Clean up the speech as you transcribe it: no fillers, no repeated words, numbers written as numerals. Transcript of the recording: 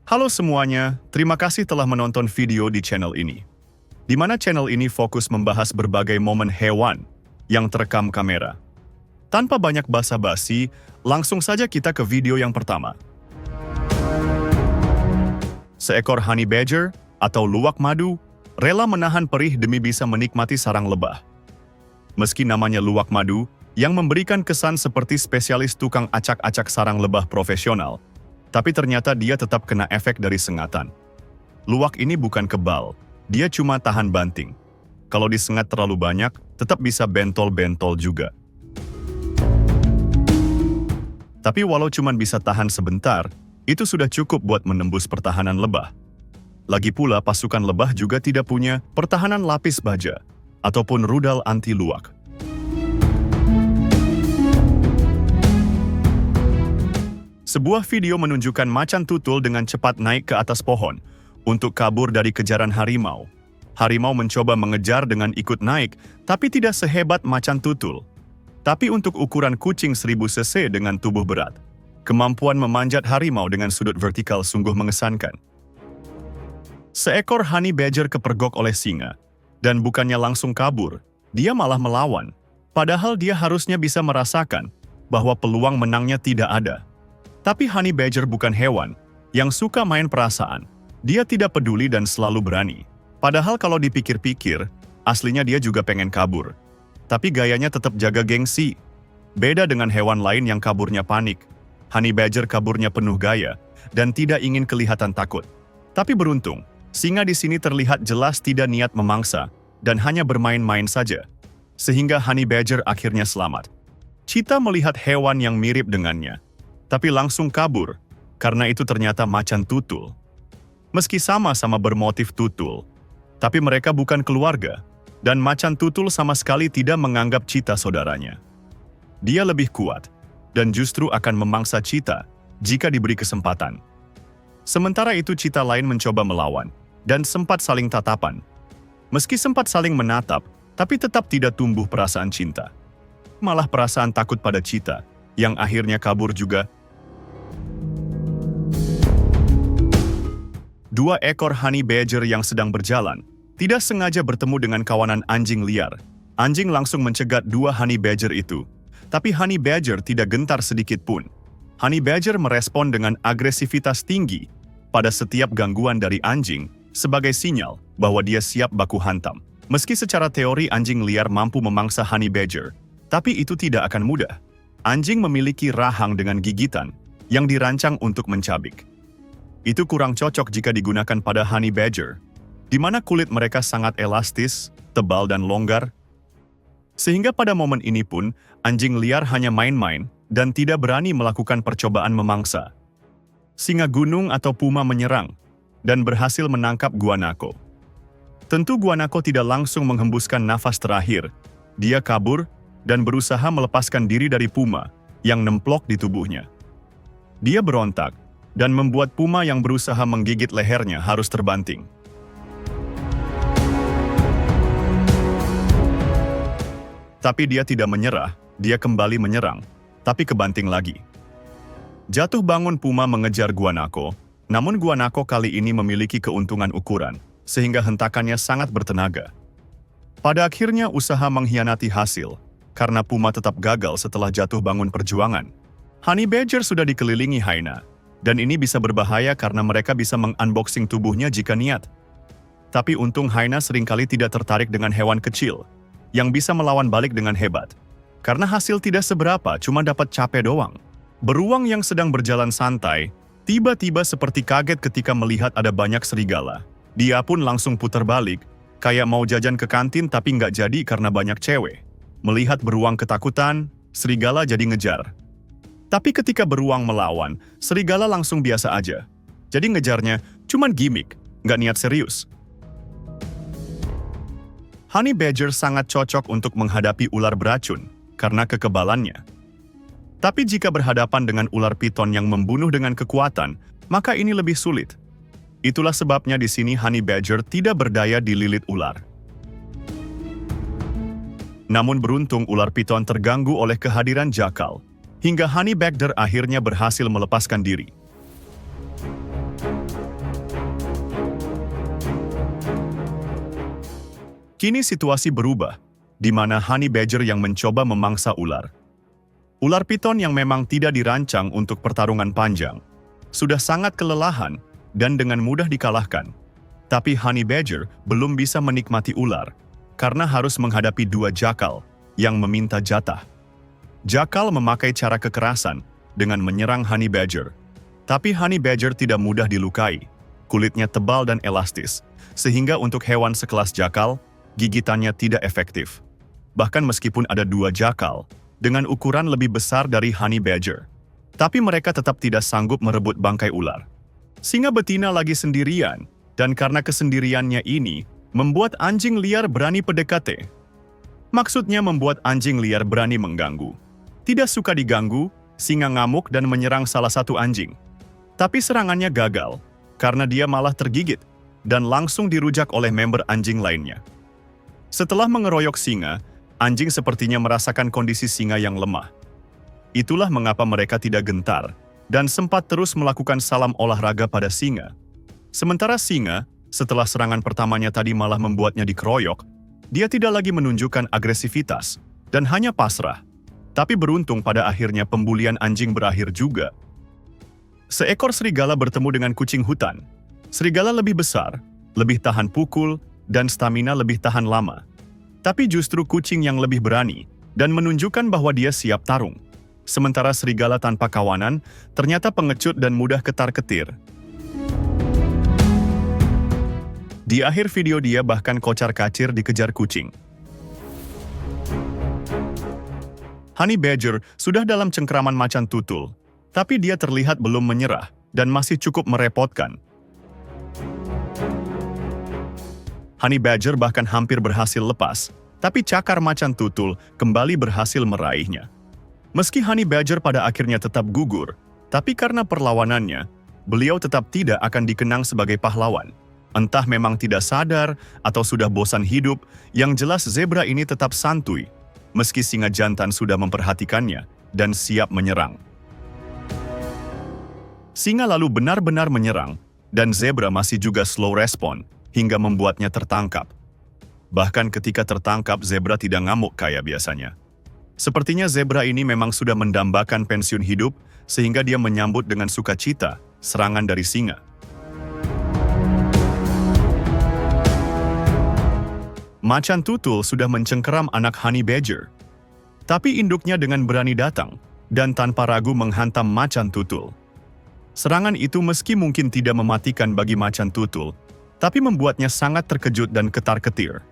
Halo semuanya, terima kasih telah menonton video di channel ini. Di mana channel ini fokus membahas berbagai momen hewan yang terekam kamera. Tanpa banyak basa-basi, langsung saja kita ke video yang pertama. Seekor honey badger atau luwak madu rela menahan perih demi bisa menikmati sarang lebah. Meski namanya luwak madu, yang memberikan kesan seperti spesialis tukang acak-acak sarang lebah profesional, tapi ternyata dia tetap kena efek dari sengatan. Luwak ini bukan kebal, dia cuma tahan banting. Kalau disengat terlalu banyak, tetap bisa bentol-bentol juga. Tapi walau cuma bisa tahan sebentar, itu sudah cukup buat menembus pertahanan lebah. Lagi pula pasukan lebah juga tidak punya pertahanan lapis baja ataupun rudal anti luwak. Sebuah video menunjukkan macan tutul dengan cepat naik ke atas pohon untuk kabur dari kejaran harimau. Harimau mencoba mengejar dengan ikut naik, tapi tidak sehebat macan tutul. Tapi untuk ukuran kucing 1000 cc dengan tubuh berat, kemampuan memanjat harimau dengan sudut vertikal sungguh mengesankan. Seekor honey badger kepergok oleh singa, dan bukannya langsung kabur, dia malah melawan. Padahal dia harusnya bisa merasakan bahwa peluang menangnya tidak ada. Tapi honey badger bukan hewan yang suka main perasaan. Dia tidak peduli dan selalu berani. Padahal kalau dipikir-pikir, aslinya dia juga pengen kabur. Tapi gayanya tetap jaga gengsi. Beda dengan hewan lain yang kaburnya panik. Honey badger kaburnya penuh gaya dan tidak ingin kelihatan takut. Tapi beruntung, singa di sini terlihat jelas tidak niat memangsa dan hanya bermain-main saja. Sehingga honey badger akhirnya selamat. Cheetah melihat hewan yang mirip dengannya, tapi langsung kabur, karena itu ternyata macan tutul. Meski sama-sama bermotif tutul, tapi mereka bukan keluarga, dan macan tutul sama sekali tidak menganggap cheetah saudaranya. Dia lebih kuat, dan justru akan memangsa cheetah jika diberi kesempatan. Sementara itu cheetah lain mencoba melawan, dan sempat saling tatapan. Meski sempat saling menatap, tapi tetap tidak tumbuh perasaan cinta. Malah perasaan takut pada cheetah, yang akhirnya kabur juga. Dua ekor honey badger yang sedang berjalan, tidak sengaja bertemu dengan kawanan anjing liar. Anjing langsung mencegat dua honey badger itu. Tapi honey badger tidak gentar sedikit pun. Honey badger merespon dengan agresivitas tinggi pada setiap gangguan dari anjing sebagai sinyal bahwa dia siap baku hantam. Meski secara teori anjing liar mampu memangsa honey badger, tapi itu tidak akan mudah. Anjing memiliki rahang dengan gigitan yang dirancang untuk mencabik. Itu kurang cocok jika digunakan pada honey badger, di mana kulit mereka sangat elastis, tebal dan longgar. Sehingga pada momen ini pun, anjing liar hanya main-main dan tidak berani melakukan percobaan memangsa. Singa gunung atau puma menyerang dan berhasil menangkap guanaco. Tentu guanaco tidak langsung menghembuskan nafas terakhir. Dia kabur dan berusaha melepaskan diri dari puma yang nemplok di tubuhnya. Dia berontak dan membuat puma yang berusaha menggigit lehernya harus terbanting. Tapi dia tidak menyerah, dia kembali menyerang, tapi kebanting lagi. Jatuh bangun puma mengejar guanaco, namun guanaco kali ini memiliki keuntungan ukuran, sehingga hentakannya sangat bertenaga. Pada akhirnya usaha mengkhianati hasil, karena puma tetap gagal setelah jatuh bangun perjuangan. Honey badger sudah dikelilingi hyena, dan ini bisa berbahaya karena mereka bisa mengunboxing tubuhnya jika niat. Tapi untung hyena seringkali tidak tertarik dengan hewan kecil, yang bisa melawan balik dengan hebat. Karena hasil tidak seberapa, cuma dapat capek doang. Beruang yang sedang berjalan santai, tiba-tiba seperti kaget ketika melihat ada banyak serigala. Dia pun langsung putar balik, kayak mau jajan ke kantin tapi nggak jadi karena banyak cewek. Melihat beruang ketakutan, serigala jadi ngejar. Tapi ketika beruang melawan, serigala langsung biasa aja. Jadi ngejarnya cuman gimmick, nggak niat serius. Honey badger sangat cocok untuk menghadapi ular beracun karena kekebalannya. Tapi jika berhadapan dengan ular piton yang membunuh dengan kekuatan, maka ini lebih sulit. Itulah sebabnya di sini honey badger tidak berdaya dililit ular. Namun beruntung ular piton terganggu oleh kehadiran jakal, hingga honey badger akhirnya berhasil melepaskan diri. Kini situasi berubah, di mana Honey Badger yang mencoba memangsa ular. Ular piton yang memang tidak dirancang untuk pertarungan panjang, sudah sangat kelelahan dan dengan mudah dikalahkan. Tapi Honey Badger belum bisa menikmati ular, karena harus menghadapi dua jakal yang meminta jatah. Jakal memakai cara kekerasan dengan menyerang Honey Badger. Tapi Honey Badger tidak mudah dilukai, kulitnya tebal dan elastis, sehingga untuk hewan sekelas jakal, gigitannya tidak efektif. Bahkan meskipun ada dua jakal, dengan ukuran lebih besar dari Honey Badger, tapi mereka tetap tidak sanggup merebut bangkai ular. Singa betina lagi sendirian, dan karena kesendiriannya ini, membuat anjing liar berani PDKT. Maksudnya membuat anjing liar berani mengganggu. Tidak suka diganggu, singa ngamuk dan menyerang salah satu anjing. Tapi serangannya gagal, karena dia malah tergigit, dan langsung dirujak oleh member anjing lainnya. Setelah mengeroyok singa, anjing sepertinya merasakan kondisi singa yang lemah. Itulah mengapa mereka tidak gentar, dan sempat terus melakukan salam olahraga pada singa. Sementara singa, setelah serangan pertamanya tadi malah membuatnya dikeroyok, dia tidak lagi menunjukkan agresivitas, dan hanya pasrah. Tapi beruntung pada akhirnya pembulian anjing berakhir juga. Seekor serigala bertemu dengan kucing hutan. Serigala lebih besar, lebih tahan pukul, dan stamina lebih tahan lama. Tapi justru kucing yang lebih berani, dan menunjukkan bahwa dia siap tarung. Sementara serigala tanpa kawanan, ternyata pengecut dan mudah ketar-ketir. Di akhir video dia bahkan kocar-kacir dikejar kucing. Honey Badger sudah dalam cengkraman macan tutul, tapi dia terlihat belum menyerah dan masih cukup merepotkan. Honey Badger bahkan hampir berhasil lepas, tapi cakar macan tutul kembali berhasil meraihnya. Meski Honey Badger pada akhirnya tetap gugur, tapi karena perlawanannya, beliau tetap tidak akan dikenang sebagai pahlawan. Entah memang tidak sadar atau sudah bosan hidup, yang jelas zebra ini tetap santuy, meski singa jantan sudah memperhatikannya dan siap menyerang. Singa lalu benar-benar menyerang, dan zebra masih juga slow respon, hingga membuatnya tertangkap. Bahkan ketika tertangkap, zebra tidak ngamuk kayak biasanya. Sepertinya zebra ini memang sudah mendambakan pensiun hidup, sehingga dia menyambut dengan sukacita serangan dari singa. Macan tutul sudah mencengkeram anak Honey Badger. Tapi induknya dengan berani datang, dan tanpa ragu menghantam macan tutul. Serangan itu meski mungkin tidak mematikan bagi macan tutul, tapi membuatnya sangat terkejut dan ketar-ketir.